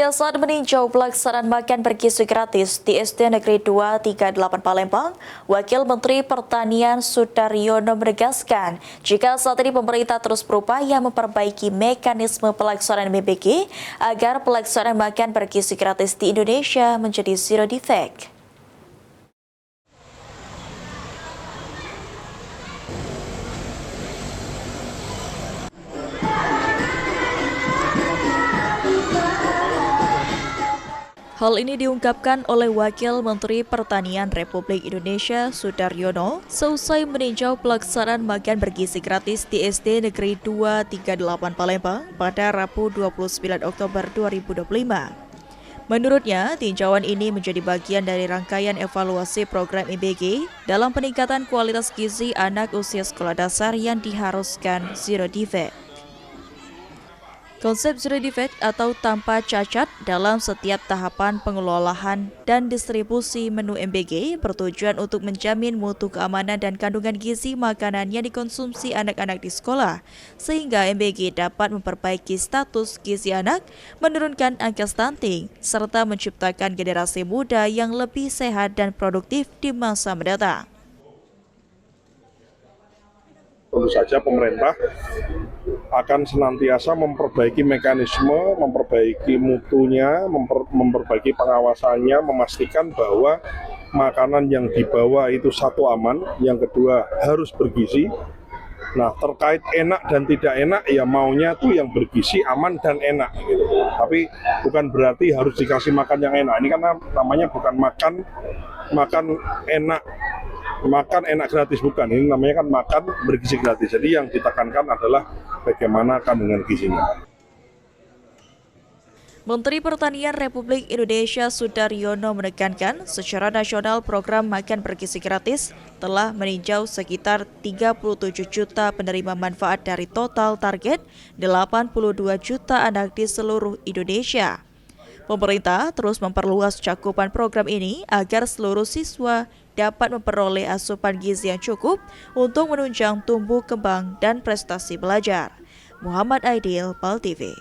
Saat meninjau pelaksanaan makan bergizi gratis di SD Negeri 238 Palembang, Wakil Menteri Pertanian Sudaryono menegaskan jika saat ini pemerintah terus berupaya memperbaiki mekanisme pelaksanaan MBG agar pelaksanaan makan bergizi gratis di Indonesia menjadi zero defect. Hal ini diungkapkan oleh Wakil Menteri Pertanian Republik Indonesia Sudaryono seusai meninjau pelaksanaan makan bergizi gratis di SD Negeri 238 Palembang pada Rabu 29 Oktober 2025. Menurutnya, tinjauan ini menjadi bagian dari rangkaian evaluasi program MBG dalam peningkatan kualitas gizi anak usia sekolah dasar yang diharuskan zero defect. Konsep zero defect atau tanpa cacat dalam setiap tahapan pengelolaan dan distribusi menu MBG bertujuan untuk menjamin mutu keamanan dan kandungan gizi makanan yang dikonsumsi anak-anak di sekolah, sehingga MBG dapat memperbaiki status gizi anak, menurunkan angka stunting, serta menciptakan generasi muda yang lebih sehat dan produktif di masa mendatang. Tentu saja pemerintah akan senantiasa memperbaiki mekanisme, memperbaiki mutunya, memperbaiki pengawasannya, memastikan bahwa makanan yang dibawa itu satu aman, yang kedua harus bergizi. Nah, terkait enak dan tidak enak, ya maunya tuh yang bergizi, aman dan enak gitu. Tapi bukan berarti harus dikasih makan yang enak. Ini kan namanya bukan makan enak gratis, bukan. Ini namanya kan makan bergizi gratis. Jadi yang ditekankan adalah bagaimana kandungan gizinya. Menteri Pertanian Republik Indonesia Sudaryono menekankan secara nasional program makan bergizi gratis telah meninjau sekitar 37 juta penerima manfaat dari total target 82 juta anak di seluruh Indonesia. Pemerintah terus memperluas cakupan program ini agar seluruh siswa dapat memperoleh asupan gizi yang cukup untuk menunjang tumbuh kembang dan prestasi belajar. Muhammad Aidil, PAL TV.